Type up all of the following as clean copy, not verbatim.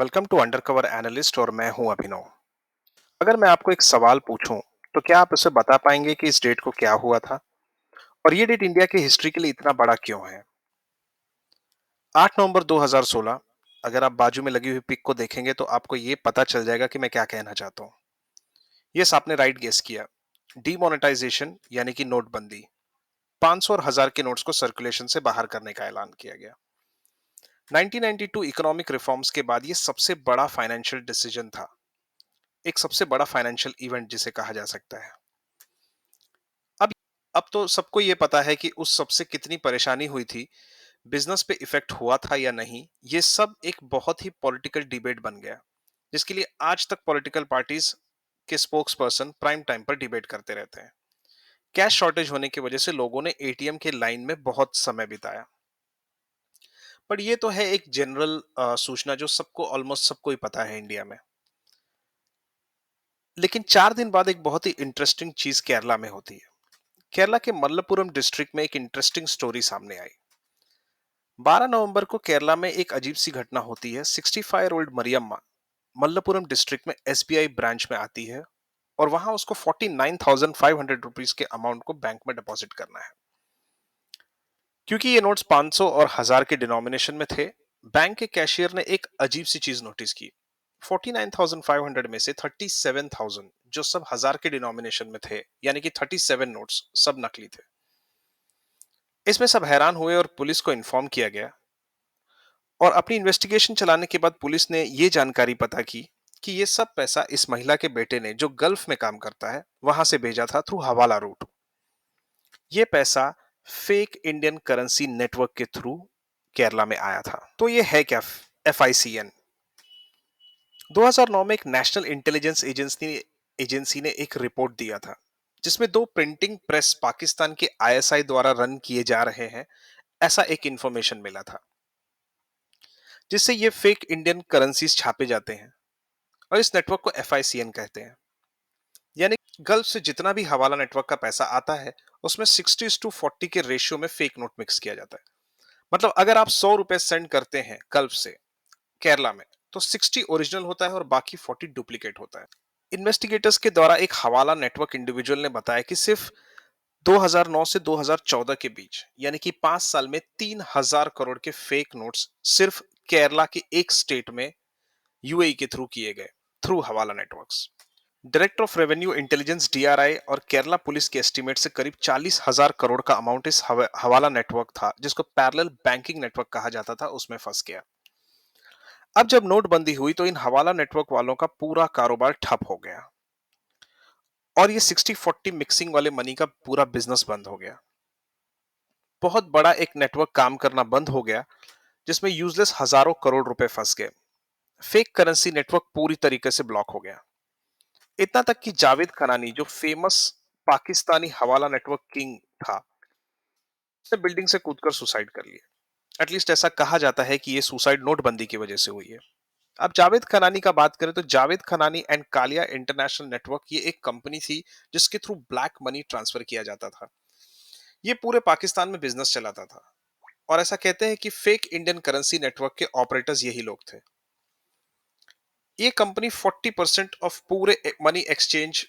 Welcome to undercover analyst और मैं हूं अभिनव। अगर मैं आपको एक सवाल पूछूं तो क्या आप उसे बता पाएंगे कि इस डेट को क्या हुआ था और ये डेट इंडिया की हिस्ट्री के लिए इतना बड़ा क्यों है? 8 नवंबर 2016। अगर आप बाजू में लगी हुई पिक को देखेंगे तो आपको ये पता चल जाएगा कि मैं क्या कहना चाहता हूँ। यस, आपने राइट गेस किया। डीमोनेटाइजेशन यानी कि नोटबंदी। 500 और 1000 के नोट्स को सर्कुलेशन से बाहर करने का ऐलान किया गया। 1992 इकोनॉमिक रिफॉर्म्स के बाद ये सबसे बड़ा फाइनेंशियल डिसीजन था, एक सबसे बड़ा फाइनेंशियल इवेंट जिसे कहा जा सकता है। अब अब तो सबको ये पता है कि उस सबसे कितनी परेशानी हुई थी, बिजनेस पे इफेक्ट हुआ था या नहीं, ये सब एक बहुत ही पॉलिटिकल डिबेट बन गया, जिसके लिए आज तक पॉलिटिकल पार्टीज के स्पोक्स पर्सन प्राइम टाइम पर डिबेट करते रहते हैं। कैश शॉर्टेज होने की वजह से लोगों ने एटीएम के लाइन में बहुत समय बिताया। पर ये तो है एक जनरल सूचना जो सबको ऑलमोस्ट सबको ही पता है इंडिया में। लेकिन 4 दिन बाद एक बहुत ही इंटरेस्टिंग चीज केरला में होती है। केरला के मल्लपुरम डिस्ट्रिक्ट में एक इंटरेस्टिंग स्टोरी सामने आई। 12 नवंबर को केरला में एक अजीब सी घटना होती है। 65 year old Mariyamma Malappuram district में एसबीआई ब्रांच में आती है और वहां उसको 49,500 रुपीज के अमाउंट को बैंक में डिपॉजिट करना है। क्योंकि ये नोट्स 500 और 1000 के डिनोमिनेशन में थे, बैंक के कैशियर ने एक अजीब सी चीज नोटिस की। 49,500 में से 37,000 जो सब 1000 के डिनोमिनेशन में थे, यानी कि 37 नोट्स सब नकली थे। इसमें सब हैरान हुए और पुलिस को इन्फॉर्म किया गया। और अपनी इन्वेस्टिगेशन चलाने के बाद पुलिस ने ये जानकारी पता की कि ये सब पैसा इस महिला के बेटे ने, जो गल्फ में काम करता है, वहां से भेजा था थ्रू हवाला रूट। ये पैसा फेक इंडियन करेंसी नेटवर्क के थ्रू केरला में आया था। तो ये है क्या FICN? 2009 में एक नेशनल इंटेलिजेंस एजेंसी ने एक रिपोर्ट दिया था, जिसमें 2 प्रिंटिंग प्रेस पाकिस्तान के ISI द्वारा रन किए जा रहे हैं, ऐसा एक इंफॉर्मेशन मिला था, जिससे ये फेक इंडियन करेंसीज छापे जाते हैं और इस नेटवर्क को FICN कहते हैं। यानी गल्फ से जितना भी हवाला नेटवर्क का पैसा आता है, उसमें 60:40 के रेशियो में फेक नोट मिक्स किया जाता है। मतलब अगर आप 100 रुपए सेंड करते हैं गल्फ से केरला में, तो 60 ओरिजिनल होता है और बाकी 40 डुप्लीकेट होता है। इन्वेस्टिगेटर्स के द्वारा एक हवाला नेटवर्क इंडिविजुअल ने बताया कि सिर्फ 2009 से 2014 के बीच, यानी कि 5 साल में 3,000 करोड़ के फेक नोट्स सिर्फ केरला के एक स्टेट में UAE के थ्रू किए गए, थ्रू हवाला networks. Director of revenue intelligence DRI और केरला पुलिस के एस्टीमेट से करीब 40,000 करोड़ का अमाउंट इस हवाला नेटवर्क था, जिसको पैरेलल बैंकिंग नेटवर्क कहा जाता था, उसमें फंस गया। अब जब नोटबंदी हुई तो इन हवाला नेटवर्क वालों का पूरा कारोबार ठप हो गया और ये 60-40 मिक्सिंग वाले मनी का पूरा बिजनेस बंद हो गया। बहुत बड़ा एक नेटवर्क काम करना बंद हो गया, जिसमें यूजलेस हजारों करोड़ रुपए फंस गए। फेक करेंसी नेटवर्क पूरी तरीके से ब्लॉक हो गया। इतना तक कि जावेद खनानी, जो फेमस पाकिस्तानी हवाला नेटवर्क किंग था, उसने बिल्डिंग से कूदकर सुसाइड कर लिया। एटलीस्ट ऐसा कहा जाता है कि ये सुसाइड नोटबंदी की वजह से हुई है। अब जावेद खनानी का बात करें तो Javed Khanani and Kalia international network, ये एक कंपनी थी जिसके थ्रू ब्लैक मनी ट्रांसफर किया जाता था। ये पूरे पाकिस्तान में बिजनेस चलाता था और ऐसा कहते हैं कि फेक इंडियन करेंसी नेटवर्क के ऑपरेटर्स यही लोग थे। ये कंपनी 40% ऑफ पूरे मनी एक्सचेंज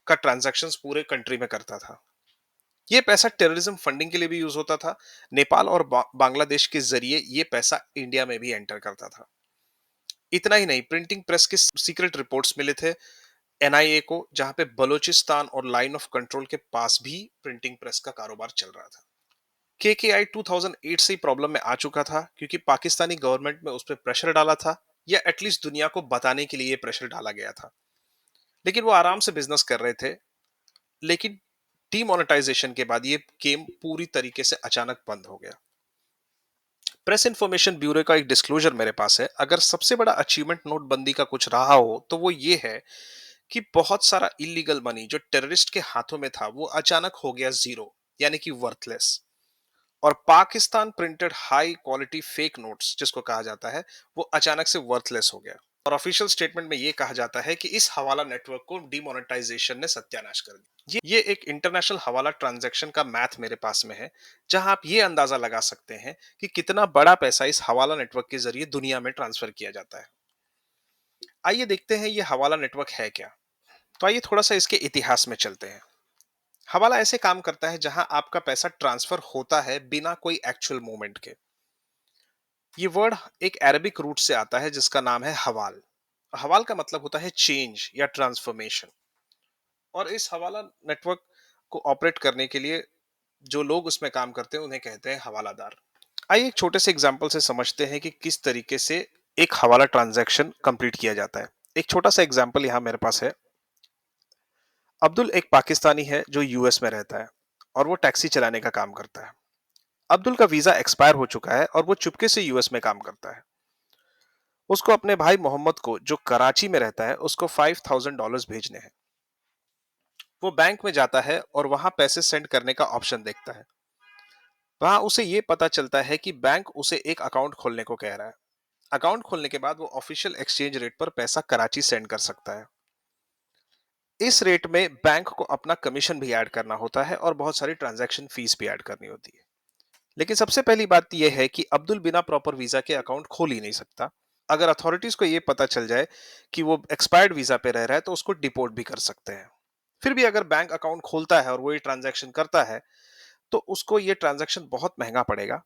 का ट्रांजैक्शंस पूरे कंट्री में करता था। ये पैसा टेररिज्म फंडिंग के लिए भी यूज होता था। नेपाल और बांग्लादेश के जरिए ये पैसा इंडिया में भी एंटर करता था। इतना ही नहीं, प्रिंटिंग प्रेस के सीक्रेट रिपोर्ट्स मिले थे NIA को, जहां पे बलूचिस्तान और लाइन ऑफ कंट्रोल के पास भी प्रिंटिंग प्रेस का कारोबार चल रहा था। KKI 2008 से ही प्रॉब्लम में आ चुका था, क्योंकि पाकिस्तानी गवर्नमेंट में उस पर प्रेशर डाला था, या एटलीस्ट दुनिया को बताने के लिए प्रेशर डाला गया था। लेकिन वो आराम से बिजनेस कर रहे थे। लेकिन डीमोनेटाइजेशन के बाद ये गेम पूरी तरीके से अचानक बंद हो गया। प्रेस इंफॉर्मेशन ब्यूरो का एक डिस्क्लोजर मेरे पास है। अगर सबसे बड़ा अचीवमेंट नोटबंदी का कुछ रहा हो तो वो ये है कि बहुत सारा इलीगल मनी जो टेररिस्ट के हाथों में था, वो अचानक हो गया जीरो, यानी कि वर्थलेस। और Pakistan printed high quality fake notes जिसको कहा जाता है, वो अचानक से वर्थलेस हो गया। और ऑफिशियल स्टेटमेंट में ये कहा जाता है कि इस हवाला नेटवर्क को डिमोनेटाइजेशन ने सत्यानाश कर दिया। ये एक इंटरनेशनल हवाला ट्रांजैक्शन का मैथ मेरे पास में है, जहां आप ये अंदाजा लगा सकते हैं कि कितना बड़ा पैसा इस हवाला नेटवर्क के जरिए दुनिया में ट्रांसफर किया जाता है। आइए देखते हैं ये हवाला नेटवर्क है क्या। तो आइए थोड़ा सा इसके इतिहास में चलते हैं। हवाला ऐसे काम करता है जहां आपका पैसा ट्रांसफर होता है बिना कोई एक्चुअल मूवमेंट के। ये वर्ड एक अरबिक रूट से आता है जिसका नाम है हवाल। हवाल का मतलब होता है चेंज या ट्रांसफॉर्मेशन। और इस हवाला नेटवर्क को ऑपरेट करने के लिए जो लोग उसमें काम करते हैं उन्हें कहते हैं हवालादार। आइए एक छोटे से एग्जांपल से समझते हैं कि किस तरीके से एक हवाला ट्रांजैक्शन कंप्लीट किया जाता है। एक छोटा सा एग्जांपल यहाँ मेरे पास है। अब्दुल एक पाकिस्तानी है जो यूएस में रहता है और वो टैक्सी चलाने का काम करता है। अब्दुल का वीजा एक्सपायर हो चुका है और वो चुपके से यूएस में काम करता है। उसको अपने भाई मोहम्मद को जो कराची में रहता है उसको $5,000 भेजने हैं। वो बैंक में जाता है और वहां पैसे सेंड करने का ऑप्शन देखता है। वहां उसे ये पता चलता है कि बैंक उसे एक अकाउंट खोलने को कह रहा है। अकाउंट खोलने के बाद वो ऑफिशियल एक्सचेंज रेट पर पैसा कराची सेंड कर सकता है। इस रेट में बैंक को अपना कमीशन भी ऐड करना होता है और बहुत सारी ट्रांजैक्शन फीस भी ऐड करनी होती है। लेकिन सबसे पहली बात यह है कि अब्दुल बिना प्रॉपर वीजा के अकाउंट खोल ही नहीं सकता। अगर अथॉरिटीज को यह पता चल जाए कि वो एक्सपायर्ड वीजा पे रह रहा है तो उसको डिपोर्ट भी कर सकते हैं। फिर भी अगर बैंक अकाउंट खोलता है और वो ये ट्रांजैक्शन करता है तो उसको ये ट्रांजैक्शन बहुत महंगा पड़ेगा।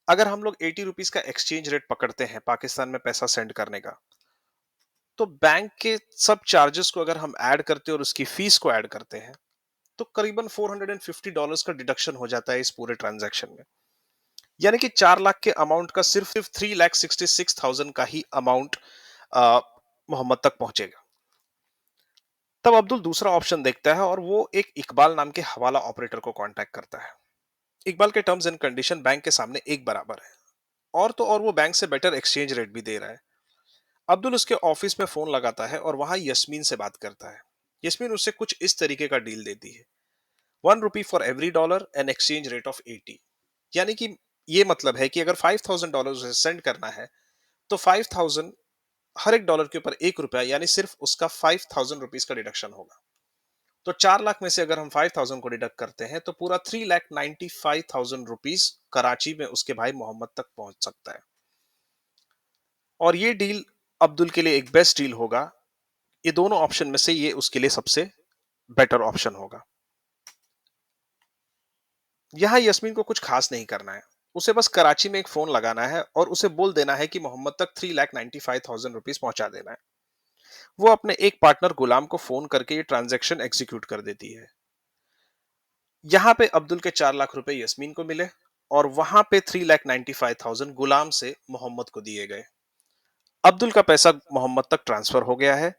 अगर हम लोग 80 रुपीज का एक्सचेंज रेट पकड़ते हैं पाकिस्तान में पैसा सेंड करने का, तो बैंक के सब चार्जेस को अगर हम ऐड करते हैं और उसकी फीस को ऐड करते हैं तो करीबन $450 का डिडक्शन हो जाता है इस पूरे ट्रांजैक्शन में। यानी कि 4 लाख के अमाउंट का सिर्फ 3,66,000 का ही अमाउंट मोहम्मद तक पहुंचेगा। तब अब्दुल दूसरा ऑप्शन देखता है और वो एक इकबाल नाम के हवाला ऑपरेटर को कांटेक्ट करता है। इकबाल के टर्म्स एंड कंडीशन बैंक के सामने एक बराबर है, और तो और वो बैंक से बेटर एक्सचेंज रेट भी दे रहा है। अब्दुल उसके ऑफिस में फोन लगाता है और वहां यस्मीन से बात करता है। यस्मीन उससे कुछ इस तरीके का डील देती है। ₹1 for every dollar and exchange rate of 80। यानी कि ये मतलब है कि अगर $5,000 उसे सेंड करना है तो 5,000 हर एक डॉलर के ऊपर ₹1 यानी सिर्फ उसका ₹5,000 का डिडक्शन होगा। तो 4 लाख में से अगर हम 5,000 को डिडक्ट करते हैं तो पूरा ₹3,95,000 कराची में उसके भाई मोहम्मद तक पहुंच सकता है। और ये डील अब्दुल के लिए एक बेस्ट डील होगा। ये दोनों ऑप्शन में से ये उसके लिए सबसे बेटर ऑप्शन होगा। यहाँ यस्मीन को कुछ खास नहीं करना है। उसे बस कराची में एक फोन लगाना है और उसे बोल देना है कि मोहम्मद तक ₹3,95,000 पहुंचा देना है। वो अपने एक पार्टनर गुलाम को फोन करके ये ट्रांजैक्शन एग्जीक्यूट कर देती है। यहाँ पे अब्दुल के ₹4 लाख यस्मीन को मिले और वहां पे 3,95,000 गुलाम से मोहम्मद को दिए गए। अब्दुल का पैसा मोहम्मद तक ट्रांसफर हो गया है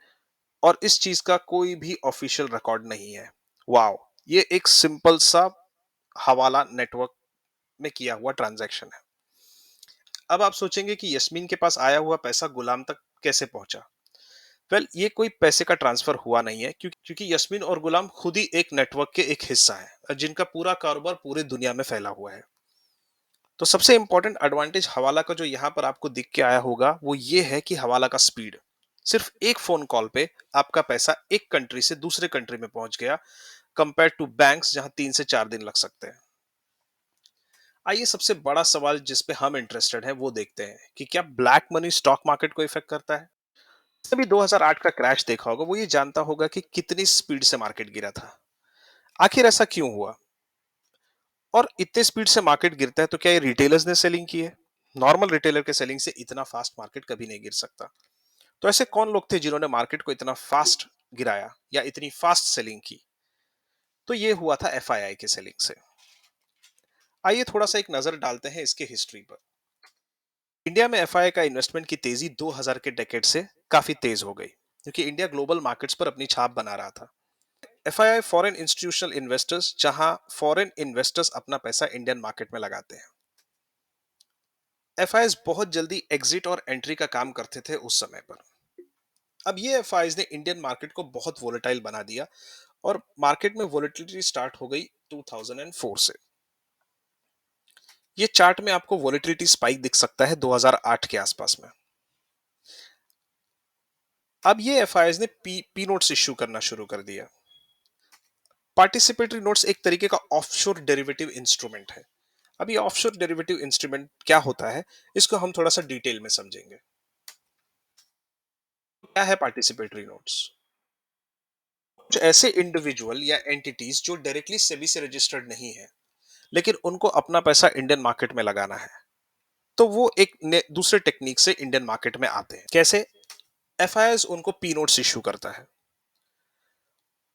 और इस चीज का कोई भी ऑफिशियल रिकॉर्ड नहीं है। वाओ, ये एक सिंपल सा हवाला नेटवर्क में किया हुआ ट्रांजैक्शन है। अब आप सोचेंगे कि यस्मीन के पास आया हुआ पैसा गुलाम तक कैसे पहुंचा। ये कोई पैसे का ट्रांसफर हुआ नहीं है, क्योंकि यस्मीन और गुलाम खुद ही एक नेटवर्क के एक हिस्सा है जिनका पूरा कारोबार पूरी दुनिया में फैला हुआ है। तो सबसे इंपॉर्टेंट एडवांटेज हवाला का जो यहाँ पर आपको दिख के आया होगा वो ये है कि हवाला का स्पीड। सिर्फ एक फोन कॉल पे आपका पैसा एक कंट्री से दूसरे कंट्री में पहुंच गया, कंपेयर टू बैंक्स जहां 3 से 4 दिन लग सकते हैं। आइए सबसे बड़ा सवाल जिस पे हम इंटरेस्टेड हैं वो देखते हैं कि क्या ब्लैक मनी स्टॉक मार्केट को इफेक्ट करता है। जिसने भी 2008 का क्रैश देखा होगा वो ये जानता होगा कि कितनी स्पीड से मार्केट गिरा था। आखिर ऐसा क्यों हुआ, और इतने स्पीड से मार्केट गिरता है तो क्या ये रिटेलर्स ने सेलिंग की है। नॉर्मल रिटेलर के सेलिंग से इतना फास्ट मार्केट कभी नहीं गिर सकता। तो ऐसे कौन लोग थे जिन्होंने मार्केट को इतना फास्ट गिराया या इतनी फास्ट सेलिंग की। तो ये हुआ था एफआईआई के सेलिंग से। आइए थोड़ा सा एक नजर डालते हैं इसके हिस्ट्री पर। इंडिया में एफआईआई का इन्वेस्टमेंट की तेजी 2000 के डेकेड से काफी तेज हो गई, क्योंकि इंडिया ग्लोबल मार्केट्स पर अपनी छाप बना रहा था। एफआईआई फॉरेन इंस्टीट्यूशनल इन्वेस्टर्स, जहां फॉरेन इन्वेस्टर्स अपना पैसा इंडियन मार्केट में लगाते हैं। एफआईआई बहुत जल्दी एग्जिट और एंट्री का काम करते थे उस समय पर। अब ये एफआईआई ने इंडियन मार्केट को बहुत वोलेटाइल बना दिया और मार्केट में वोलेटिलिटी स्टार्ट हो गई 2004 से। ये चार्ट में आपको वोलेटिलिटी स्पाइक दिख सकता है 2008 के आसपास में। अब ये एफआईआईज ने पी नोट्स इश्यू करना शुरू कर दिया। पार्टिसिपेटरी नोट्स एक तरीके का ऑफशोर डेरिवेटिव इंस्ट्रूमेंट है। अब ये ऑफशोर डेरिवेटिव इंस्ट्रूमेंट क्या होता है, इसको हम थोड़ा सा डिटेल में समझेंगे। क्या है पार्टिसिपेटरी नोट्स? कुछ ऐसे इंडिविजुअल या एंटिटीज जो डायरेक्टली सेबी से रजिस्टर्ड नहीं है, लेकिन उनको अपना पैसा इंडियन मार्केट में लगाना है, तो वो एक दूसरे टेक्निक से इंडियन मार्केट में आते हैं। कैसे? एफआईआईज उनको पी नोट्स इश्यू करता है,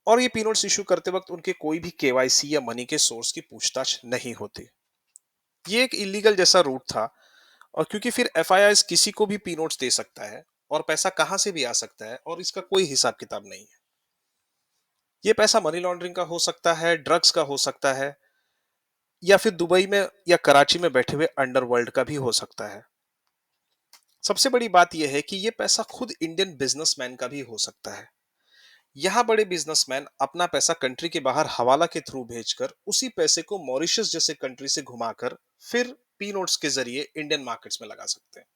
और ये पी नोट्स इश्यू करते वक्त उनके कोई भी केवाईसी या मनी के सोर्स की पूछताछ नहीं होती। ये एक इलीगल जैसा रूट था, और क्योंकि फिर एफआईआईज किसी को भी पी नोट्स दे सकता है, और पैसा कहां से भी आ सकता है और इसका कोई हिसाब किताब नहीं है। ये पैसा मनी लॉन्ड्रिंग का हो सकता है, ड्रग्स का हो सकता है, या फिर दुबई में या कराची में बैठे हुए अंडरवर्ल्ड का भी हो सकता है। सबसे बड़ी बात यह है कि यह पैसा खुद इंडियन बिजनेसमैन का भी हो सकता है। यहाँ बड़े बिजनेसमैन अपना पैसा कंट्री के बाहर हवाला के थ्रू भेजकर उसी पैसे को मॉरिशस जैसे कंट्री से घुमाकर फिर पी नोट्स के जरिए इंडियन मार्केट्स में लगा सकते हैं।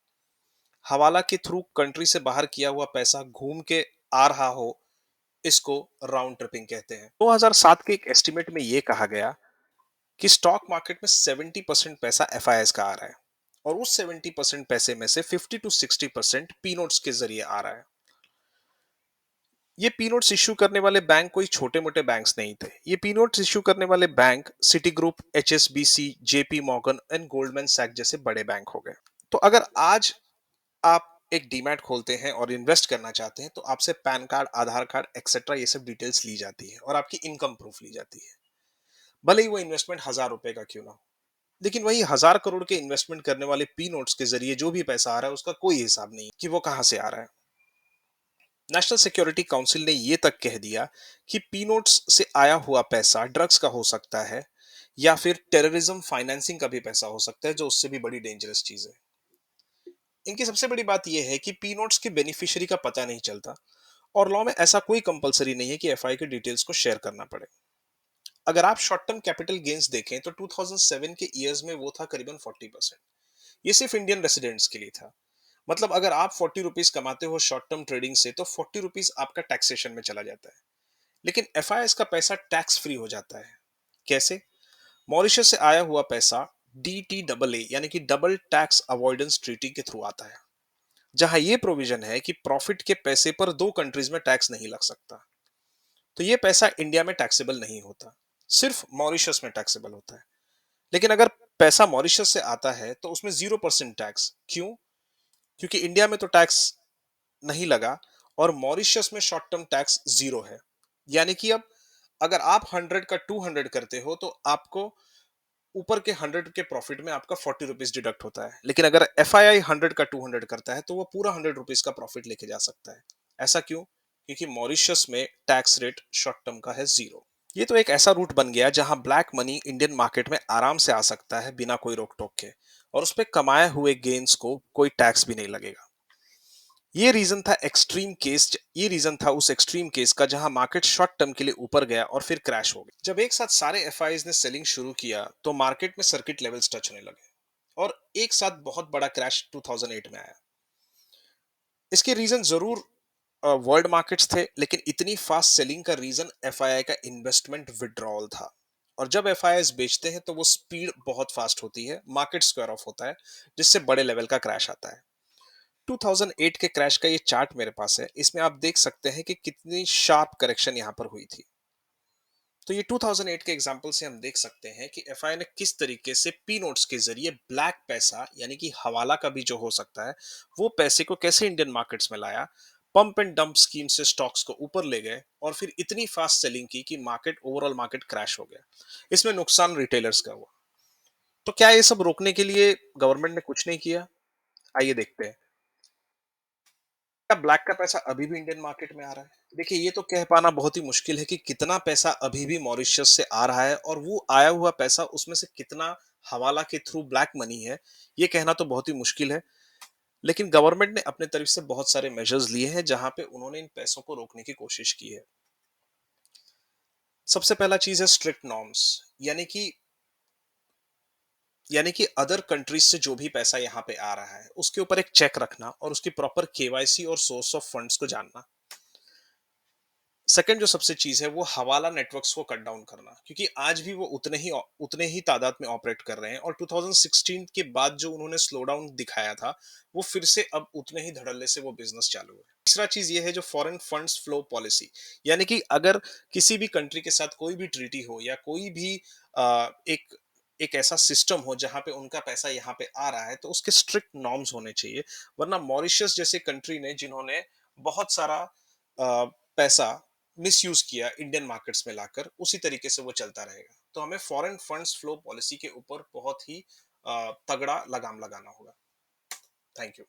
हवाला के थ्रू कंट्री से बाहर किया हुआ पैसा घूम के आ रहा हो, इसको राउंड ट्रिपिंग कहते हैं। 2007 के एक एस्टिमेट में यह कहा गया कि स्टॉक मार्केट में 70% पैसा एफआईआईज का आ रहा है, और उस 70% पैसे में से 50 to 60% पी नोट्स के जरिए आ रहा है। ये पी नोट्स इश्यू करने वाले बैंक कोई छोटे मोटे बैंक्स नहीं थे। ये पी नोट्स इश्यू करने वाले bank city group, HSBC, JP Morgan and Goldman Sachs जैसे बड़े बैंक हो गए। तो अगर आज आप एक डीमैट खोलते हैं और इन्वेस्ट करना चाहते हैं, तो आपसे पैन कार्ड, आधार कार्ड एक्सेट्रा ये सब डिटेल्स ली जाती है, और आपकी इनकम प्रूफ ली जाती है, भले ही वो इन्वेस्टमेंट 1000 रुपए का क्यों ना हो। लेकिन वही 1000 करोड़ के इन्वेस्टमेंट करने वाले पी नोट्स के जरिए जो भी पैसा आ रहा है, उसका कोई हिसाब नहीं कि वो कहां से आ रहा है। नेशनल सिक्योरिटी काउंसिल ने ये तक कह दिया कि पी नोट्स से आया हुआ पैसा ड्रग्स का हो सकता है, या फिर टेररिज्म फाइनेंसिंग का भी पैसा हो सकता है, जो उससे भी बड़ी डेंजरस चीज है। इनकी सबसे बड़ी बात यह है कि पी नोट्स के बेनिफिशियरी का पता नहीं चलता, और लॉ में ऐसा कोई कंपलसरी नहीं है कि एफआई के डिटेल्स को शेयर करना पड़े। अगर आप शॉर्ट टर्म कैपिटल गेन्स देखें तो 2007 के ईयर्स में वो था करीबन 40%। ये सिर्फ इंडियन रेसिडेंट्स के लिए था। मतलब अगर आप 40 रुपीज कमाते हो शॉर्ट टर्म ट्रेडिंग से, तो 40 रुपीज आपका टैक्सेशन में चला जाता है। लेकिन एफआईएस का पैसा टैक्स फ्री हो जाता है। कैसे? मॉरिशस से आया हुआ पैसा DTAA यानी कि डबल टैक्स अवॉइडेंस ट्रीटी के थ्रू आता है, जहां ये प्रोविजन है कि प्रॉफिट के पैसे पर दो कंट्रीज में टैक्स नहीं लग सकता। तो ये पैसा इंडिया में टैक्सेबल नहीं होता, सिर्फ मॉरिशस में टैक्सेबल होता है। लेकिन अगर पैसा मॉरिशस से आता है तो उसमें 0% टैक्स। क्यों? क्योंकि इंडिया में तो टैक्स नहीं लगा, और मॉरिशस में शॉर्ट टर्म टैक्स 0 है। यानी कि अब अगर आप 100 का 200 करते हो, तो आपको ऊपर के 100 के प्रॉफिट में आपका 40 रुपीज डिडक्ट होता है। लेकिन अगर एफआईआई 100 का 200 करता है, तो वो पूरा 100 रुपीज का प्रॉफिट लेके जा सकता है। ऐसा क्यों? क्योंकि मॉरिशस में टैक्स रेट शॉर्ट टर्म का है 0। ये तो एक ऐसा रूट बन गया जहां ब्लैक मनी इंडियन मार्केट में आराम से आ सकता है बिना कोई रोक टोक के, और उस पे कमाए हुए गेन्स को कोई टैक्स भी नहीं लगेगा। ये रीजन था उस एक्सट्रीम केस का जहां मार्केट शॉर्ट टर्म के लिए ऊपर गया और फिर क्रैश हो गया। जब एक साथ सारे एफआईज ने सेलिंग शुरू किया, तो मार्केट में सर्किट लेवल्स टच होने लगे, और एक साथ बहुत बड़ा क्रैश 2008 में आया। इसके रीजन जरूर वर्ल्ड मार्केट्स थे, लेकिन इतनी फास्ट सेलिंग का रीजन एफआईआई का इन्वेस्टमेंट विड्रॉल था। और जब एफआईआईज बेचते हैं तो वो स्पीड बहुत फास्ट होती है, मार्केट स्क्वायर ऑफ होता है, जिससे बड़े लेवल का क्रैश आता है। 2008 के क्रैश का ये चार्ट मेरे पास है, इसमें आप देख सकते हैं कि कितनी शार्प करेक्शन यहां पर हुई थी। तो ये 2008 के एग्जांपल से हम देख सकते हैं कि एफआई ने किस तरीके से पी नोट्स के जरिए ब्लैक पैसा यानी कि हवाला का भी जो हो सकता है, वो पैसे को कैसे इंडियन मार्केट्स में लाया, पंप एंड डंप स्कीम से स्टॉक्स को ऊपर ले गए, और फिर इतनी फास्ट सेलिंग की कि ओवरऑल मार्केट क्रैश हो गया। इसमें नुकसान रिटेलर्स का हुआ। तो क्या ये सब रोकने के लिए गवर्नमेंट ने कुछ नहीं किया? आइए देखते हैं। क्या ब्लैक का पैसा अभी भी इंडियन मार्केट में आ रहा है? देखिए, ये तो कह पाना बहुत ही मुश्किल है कि कितना पैसा अभी भी मॉरिशस से आ रहा है, और वो आया हुआ पैसा उसमें से कितना हवाला के थ्रू ब्लैक मनी है, ये कहना तो बहुत ही मुश्किल है। लेकिन गवर्नमेंट ने अपने तरफ से बहुत सारे मेजर्स लिए हैं, जहां पे उन्होंने इन पैसों को रोकने की कोशिश की है। सबसे पहला चीज है स्ट्रिक्ट नॉर्म्स, यानी कि यानी कि अदर कंट्रीज से जो भी पैसा यहाँ पे आ रहा है, उसके ऊपर एक चेक रखना और उसकी प्रॉपर केवाईसी और सोर्स ऑफ फंड्स को जानना। सेकंड जो सबसे चीज है वो हवाला नेटवर्क्स को कट डाउन करना, क्योंकि आज भी वो उतने ही तादाद में ऑपरेट कर रहे हैं और 2016 के बाद जो उन्होंने स्लो डाउन दिखाया था, वो फिर से अब उतने ही धड़ल्ले से वो बिजनेस चालू है। तीसरा चीज ये है जो फॉरेन फंड्स फ्लो पॉलिसी, यानी कि अगर किसी भी कंट्री के साथ कोई भी ट्रीटी हो या कोई भी एक एक ऐसा सिस्टम हो जहां पे उनका पैसा यहाँ पे आ रहा है, तो उसके स्ट्रिक्ट नॉर्म्स होने चाहिए। वरना मॉरिशस जैसे कंट्री ने, जिन्होंने बहुत सारा पैसा मिसयूज किया इंडियन मार्केट्स में लाकर, उसी तरीके से वो चलता रहेगा। तो हमें फॉरेन फंड्स फ्लो पॉलिसी के ऊपर बहुत ही तगड़ा लगाम लगाना होगा। Thank you.